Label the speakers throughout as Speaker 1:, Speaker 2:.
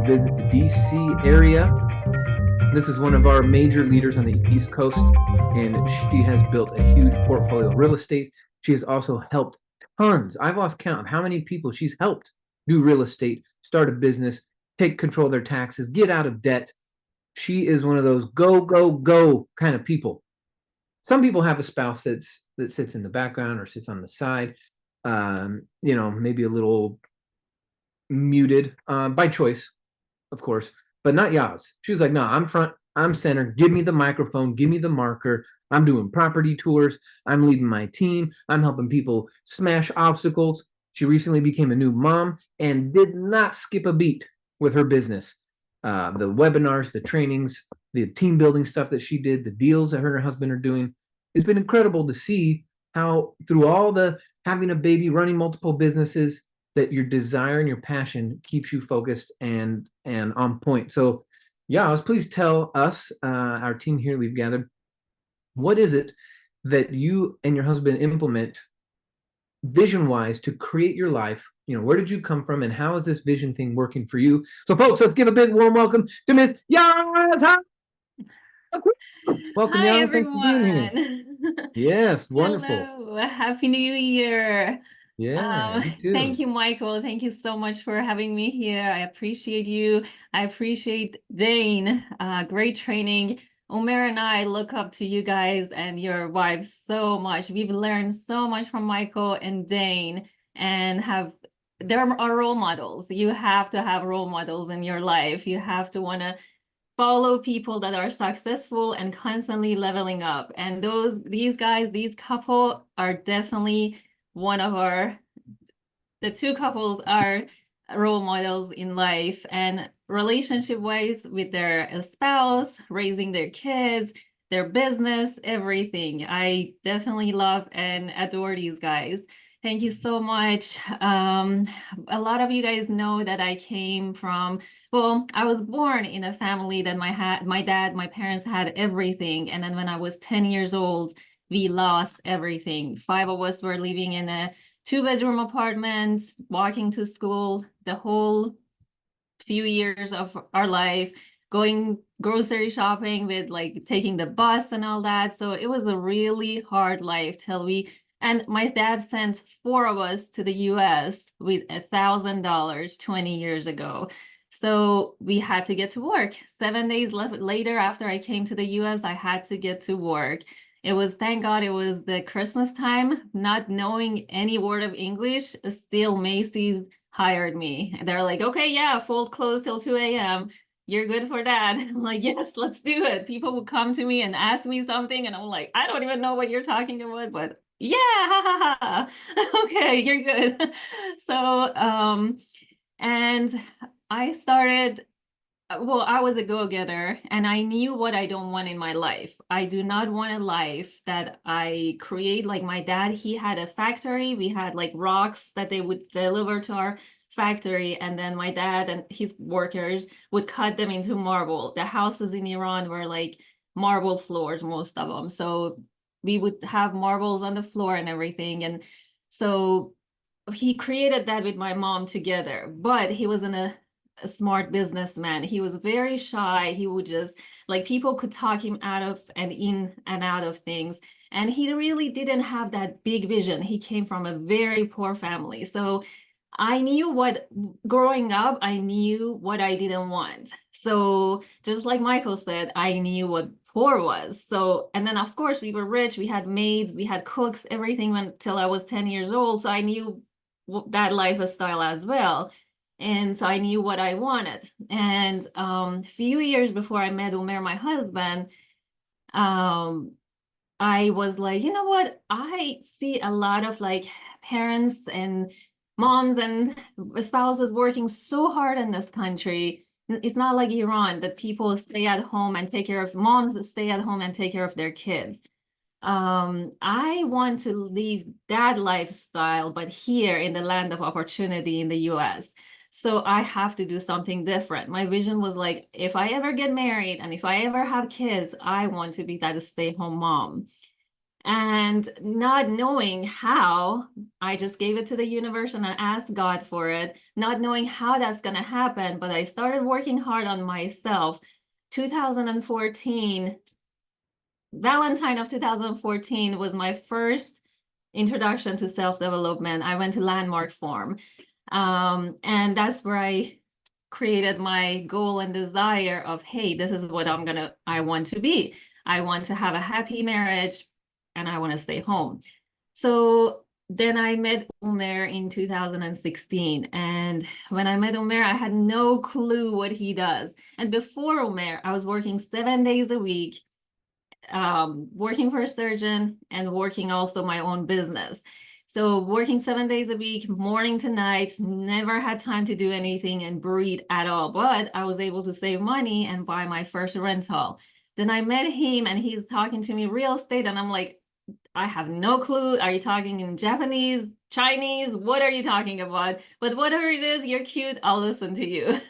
Speaker 1: visit the DC area. This is one of our major leaders on the East Coast, and she has built a huge portfolio of real estate. She has also helped tons. I've lost count of how many people she's helped do real estate, start a business, take control of their taxes, get out of debt. She is one of those go, go, go kind of people. Some people have a spouse that sits in the background or sits on the side, maybe a little muted by choice, of course, but not Yas. She was like, no, I'm front, I'm center. Give me the microphone, give me the marker. I'm doing property tours. I'm leading my team. I'm helping people smash obstacles. She recently became a new mom and did not skip a beat with her business. The webinars, the trainings, the team building stuff that she did, the deals that her and her husband are doing. It's been incredible to see how through all the having a baby, running multiple businesses, that your desire and your passion keeps you focused and on point. So, yeah, please tell us, our team here we've gathered, what is it that you and your husband implement vision-wise to create your life? Where did you come from, and how is this vision thing working for you? So, folks, let's give a big warm welcome to Miss Yas Haq. Welcome,
Speaker 2: Hi,
Speaker 1: Yas. Thanks for being here.
Speaker 2: everyone.
Speaker 1: Yes, wonderful.
Speaker 2: Hello. Happy New Year.
Speaker 1: Yeah, you
Speaker 2: Thank
Speaker 1: too.
Speaker 2: you, Michael. Thank you so much for having me here. I appreciate you. I appreciate Dane. Great training. Omer and I look up to you guys and your wives so much. We've learned so much from Michael and Dane, and they're our role models. You have to have role models in your life. You have to want to follow people that are successful and constantly leveling up. And these guys, these couple are definitely one of the two couples are role models in life and relationship wise with their spouse, raising their kids, their business, everything. I definitely love and adore these guys. Thank you so much. A lot of you guys know that I came from, well, I was born in a family that my dad, my parents had everything. And then when I was 10 years old, we lost everything. Five of us were living in a two-bedroom apartment, walking to school the whole few years of our life, going grocery shopping with like taking the bus and all that. So it was a really hard life and my dad sent four of us to the US with $1,000 20 years ago. So we had to get to work. 7 days later, after I came to the US, I had to get to work. Thank God it was the Christmas time, not knowing any word of English, still Macy's hired me. They're like, okay, yeah, fold clothes till 2 a.m. You're good for that. I'm like, yes, let's do it. People would come to me and ask me something, and I'm like, I don't even know what you're talking about, but yeah, ha, ha, ha. Okay, you're good. So, and I started, well, I was a go-getter and I knew what I don't want in my life. I do not want a life that I create like my dad. He had a factory. We had like rocks that they would deliver to our factory. And then my dad and his workers would cut them into marble. The houses in Iran were like marble floors, most of them. So we would have marbles on the floor and everything. And so he created that with my mom together, but he was in a smart businessman. He was very shy. He would just like people could talk him out of and in and out of things. And he really didn't have that big vision. He came from a very poor family. So I knew growing up, I knew what I didn't want. So just like Michael said, I knew what poor was. So, and then of course we were rich. We had maids, we had cooks, everything went till I was 10 years old. So I knew that lifestyle as well. And so I knew what I wanted. And a few years before I met Umer, my husband, I was like, you know what? I see a lot of like parents and moms and spouses working so hard in this country. It's not like Iran that people stay at home and take care of moms stay at home and take care of their kids. I want to live that lifestyle, but here in the land of opportunity in the US. So I have to do something different. My vision was like, if I ever get married and if I ever have kids, I want to be that stay-home mom. And not knowing how, I just gave it to the universe and I asked God for it, not knowing how that's going to happen. But I started working hard on myself. 2014, Valentine of 2014 was my first introduction to self-development. I went to Landmark Forum. And that's where I created my goal and desire of, hey, this is what I want to be. I want to have a happy marriage and I want to stay home. So then I met Umer in 2016. And when I met Umer, I had no clue what he does. And before Umer, I was working 7 days a week, working for a surgeon and working also my own business. So working 7 days a week, morning to night, never had time to do anything and breathe at all. But I was able to save money and buy my first rental. Then I met him and he's talking to me real estate. And I'm like, I have no clue. Are you talking in Japanese, Chinese? What are you talking about? But whatever it is, you're cute. I'll listen to you.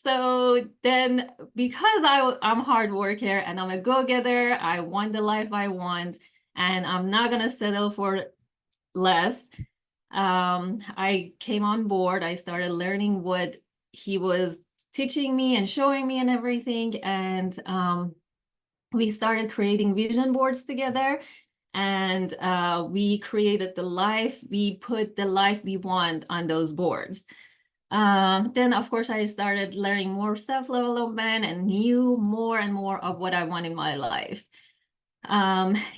Speaker 2: So then because I'm a hard worker and I'm a go-getter, I want the life I want, and I'm not going to settle for less. I came on board. I started learning what he was teaching me and showing me and everything. And we started creating vision boards together. And we created the life, we put the life we want on those boards. Then, of course, I started learning more self-development and knew more and more of what I want in my life.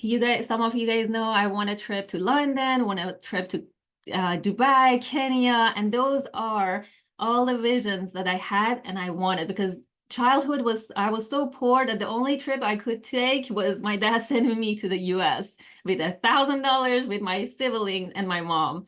Speaker 2: You guys, some of you guys know I want a trip to London, want a trip to Dubai, Kenya, and those are all the visions that I had and I wanted, because childhood I was so poor that the only trip I could take was my dad sending me to the US with $1,000 with my sibling and my mom.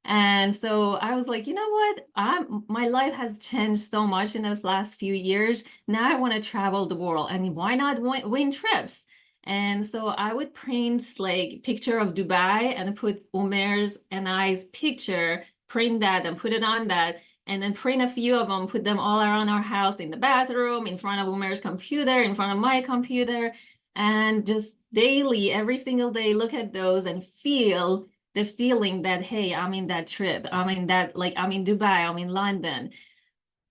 Speaker 2: And so I was like, you know what? My life has changed so much in the last few years. Now I want to travel the world, and why not win trips? And so I would print like picture of Dubai and put Umer's and I's picture, print that and put it on that, and then print a few of them, put them all around our house, in the bathroom, in front of Umer's computer, in front of my computer, and just daily, every single day, look at those and feel the feeling that, hey, I'm in that trip. I'm in that, like, I'm in Dubai, I'm in London.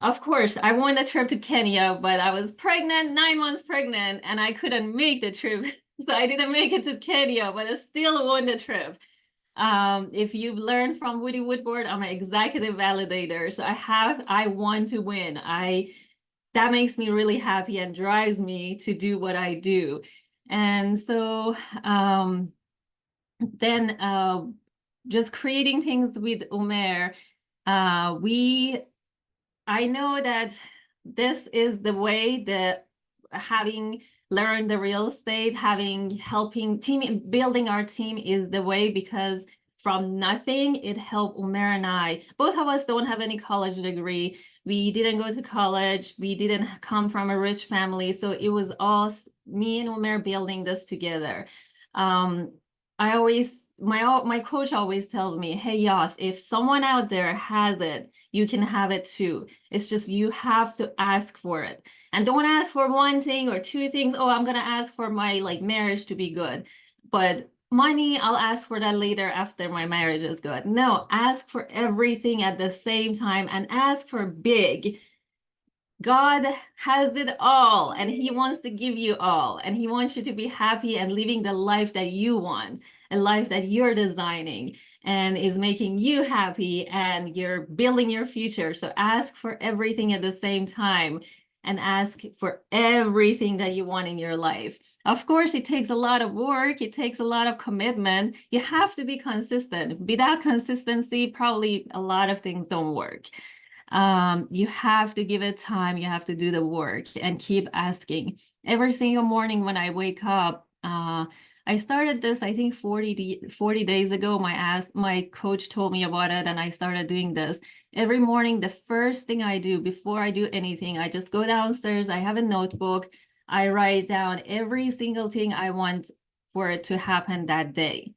Speaker 2: Of course, I won the trip to Kenya, but I was pregnant, 9 months pregnant, and I couldn't make the trip. So I didn't make it to Kenya, but I still won the trip. If you've learned from Woody Woodward, I'm an executive validator. So I want to win. That makes me really happy and drives me to do what I do. And so then just creating things with Umer, I know that this is the way that having learned the real estate, helping building our team is the way, because from nothing, it helped Umer and I. Both of us don't have any college degree. We didn't go to college. We didn't come from a rich family. So it was all me and Umer building this together. My coach always tells me, hey, Yas, if someone out there has it, you can have it too. It's just you have to ask for it. And don't ask for one thing or two things. Oh, I'm going to ask for my marriage to be good. But money, I'll ask for that later after my marriage is good. No, ask for everything at the same time and ask for big. God has it all, and he wants to give you all, and he wants you to be happy and living the life that you want, a life that you're designing and is making you happy, and you're building your future. So ask for everything at the same time and ask for everything that you want in your life. Of course, it takes a lot of work. It takes a lot of commitment. You have to be consistent. Without consistency, probably a lot of things don't work. You have to give it time. You have to do the work and keep asking. Every single morning when I wake up, I started this, I think 40 days ago. My coach told me about it, and I started doing this. Every morning, the first thing I do before I do anything, I just go downstairs. I have a notebook. I write down every single thing I want for it to happen that day.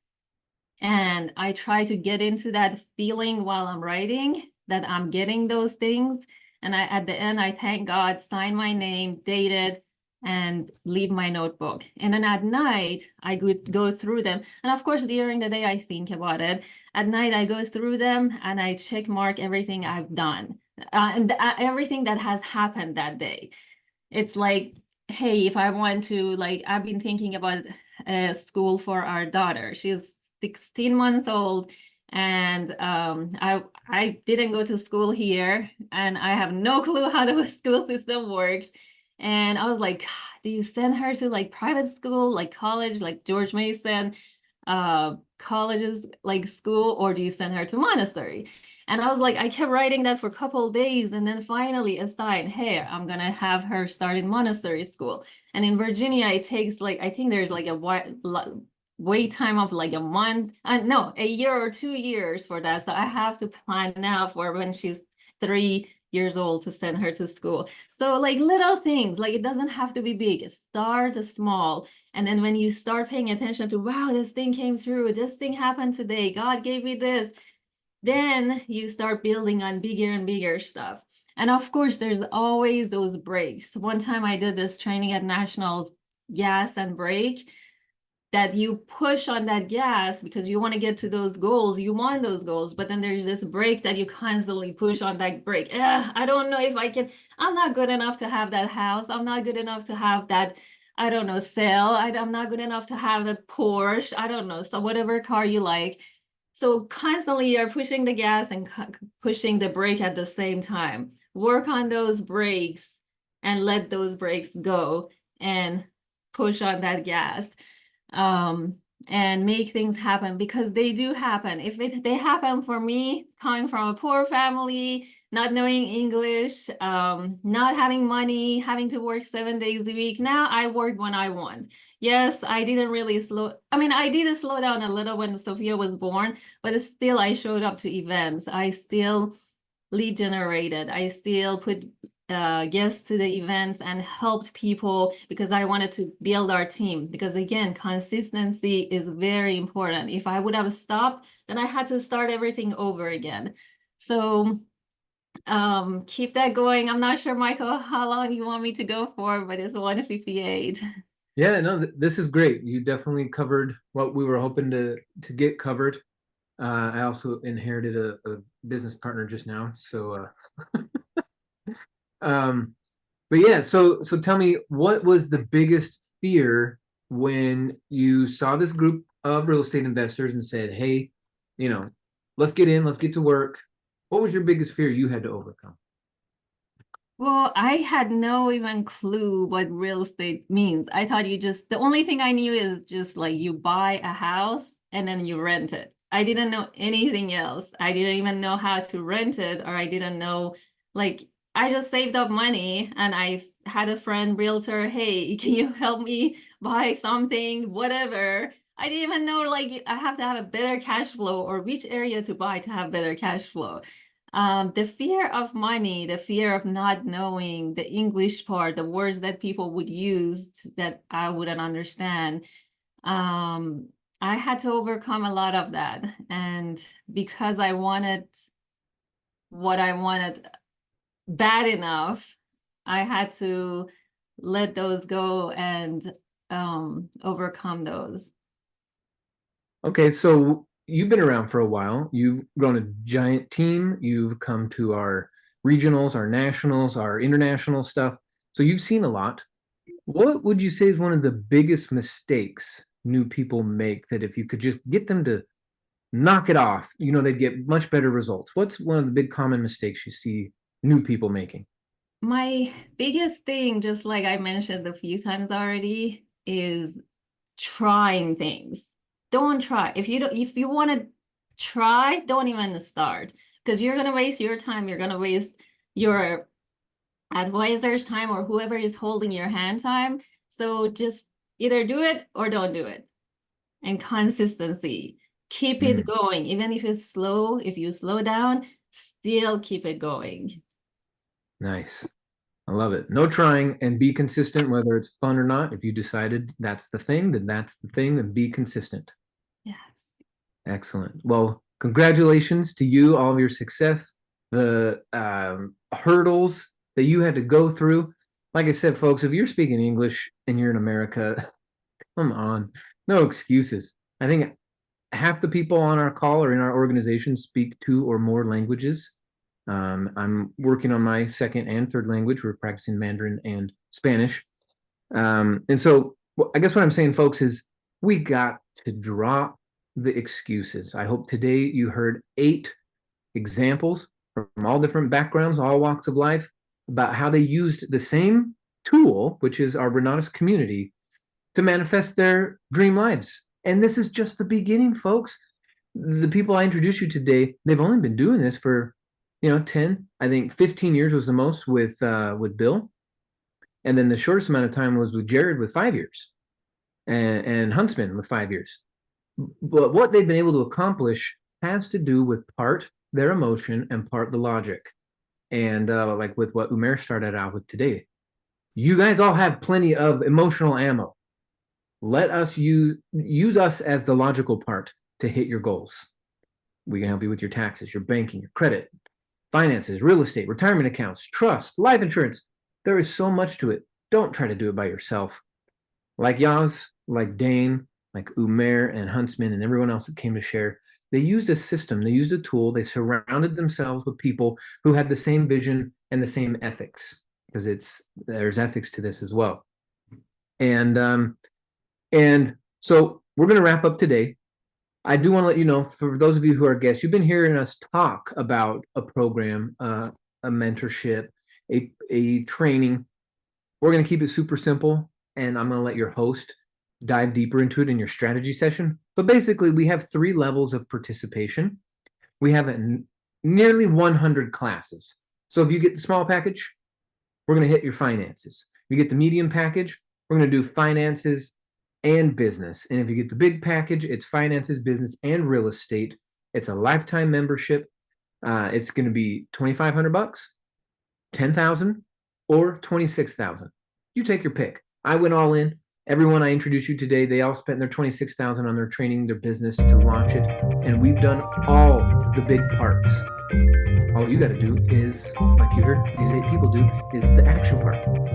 Speaker 2: And I try to get into that feeling while I'm writing, that I'm getting those things. And at the end, I thank God, sign my name, date it, and leave my notebook. And then at night, I would go through them. And of course, during the day, I think about it. At night, I go through them and I check mark everything I've done and everything that has happened that day. It's like, hey, if I want to, like, I've been thinking about school for our daughter. She's 16 months old. And I didn't go to school here, and I have no clue how the school system works. And I was like, do you send her to like private school, like college, like George Mason, colleges, like school, or do you send her to Montessori? And I was like, I kept writing that for a couple of days, and then finally assigned, hey, I'm gonna have her start in Montessori school. And in Virginia, it takes like, I think there's like a wait time of like a month, no, a year or 2 years for that. So I have to plan now for when she's 3 years old to send her to school. So like little things, like it doesn't have to be big. Start small. And then when you start paying attention to, wow, this thing came through, this thing happened today, God gave me this, then you start building on bigger and bigger stuff. And of course, there's always those breaks. One time I did this training at Nationals, gas and brake, that you push on that gas because you want to get to those goals, you want those goals, but then there's this brake that you constantly push on that brake. I don't know if I can, I'm not good enough to have that house. I'm not good enough to have that, I don't know, sale. I'm not good enough to have a Porsche. I don't know, so whatever car you like. So constantly you're pushing the gas and pushing the brake at the same time. Work on those brakes and let those brakes go and push on that gas. And make things happen, because they do happen. If they happen for me, coming from a poor family, not knowing English, not having money, having to work 7 days a week. Now I work when I want. Yes, I didn't really I did slow down a little when Sophia was born, but still I showed up to events. I still lead generated. I still put guests to the events and helped people because I wanted to build our team. Because again, consistency is very important. If I would have stopped, then I had to start everything over again. So keep that going. I'm not sure, Michael, how long you want me to go for, but it's 1:58.
Speaker 1: Yeah, no, this is great. You definitely covered what we were hoping to get covered. I also inherited a business partner just now, so um, but yeah, so tell me, what was the biggest fear when you saw this group of real estate investors and said, "Hey, you know, let's get in, let's get to work." What was your biggest fear you had to overcome?
Speaker 2: Well, I had no even clue what real estate means. I thought the only thing I knew is just like you buy a house and then you rent it. I didn't know anything else. I didn't even know how to rent it, or I didn't know, like, I just saved up money and I had a friend realtor, hey, can you help me buy something, whatever. I didn't even know, like, I have to have a better cash flow or which area to buy to have better cash flow. The fear of money, the fear of not knowing the English part, the words that people would use that I wouldn't understand. Um, I had to overcome a lot of that. And because I wanted what I wanted bad enough, I had to let those go and overcome those.
Speaker 1: Okay, so you've been around for a while. You've grown a giant team. You've come to our regionals, our nationals, our international stuff. So you've seen a lot. What would you say is one of the biggest mistakes new people make that if you could just get them to knock it off, they'd get much better results? What's one of the big common mistakes you see new people making?
Speaker 2: My biggest thing, just like I mentioned a few times already, is trying things. Don't try. If you want to try, don't even start, because you're gonna waste your time. You're gonna waste your advisor's time or whoever is holding your hand time. So just either do it or don't do it. And consistency. Keep it
Speaker 1: Mm,
Speaker 2: going. Even if it's slow, if you slow down, still keep it going.
Speaker 1: nice. I love it. No trying, and be consistent, whether it's fun or not. If you decided that's the thing, then that's the thing, and be consistent.
Speaker 2: Yes.
Speaker 1: Excellent. Well, congratulations to you, all of your success, the hurdles that you had to go through. like I said, folks, if you're speaking English and you're in America, come on, no excuses. I think half the people on our call or in our organization speak two or more languages. I'm working on my second and third language. We're practicing Mandarin and Spanish. And so I guess what I'm saying, folks, is we got to drop the excuses. I hope today you heard 8 examples from all different backgrounds, all walks of life, about how they used the same tool, which is our Renatus community, to manifest their dream lives. And this is just the beginning, folks. The people I introduced you today, they've only been doing this for, 10, I think 15 years was the most with Bill. And then the shortest amount of time was with Jared with 5 years, and Huntsman with 5 years. But what they've been able to accomplish has to do with part their emotion and part the logic. And like with what Umair started out with today, you guys all have plenty of emotional ammo. Let us use us as the logical part to hit your goals. We can help you with your taxes, your banking, your credit, finances, real estate, retirement accounts, trust, life insurance. There is so much to it. Don't try to do it by yourself. Like Yas, like Dane, like Umair and Huntsman and everyone else that came to share, they used a system, they used a tool, they surrounded themselves with people who had the same vision and the same ethics, because there's ethics to this as well. And so we're going to wrap up today. I do want to let you know, for those of you who are guests, you've been hearing us talk about a program, a mentorship, a training. We're going to keep it super simple, and I'm going to let your host dive deeper into it in your strategy session. But basically, we have 3 levels of participation. We have nearly 100 classes. So if you get the small package, we're going to hit your finances. If you get the medium package, we're going to do finances and business. And if you get the big package, it's finances, business, and real estate. It's a lifetime membership. It's going to be $2,500, $10,000, or $26,000. You take your pick. I went all in. Everyone I introduced you today, they all spent their $26,000 on their training, their business to launch it. And we've done all the big parts. All you got to do is, like you heard these 8 people do, is the action part.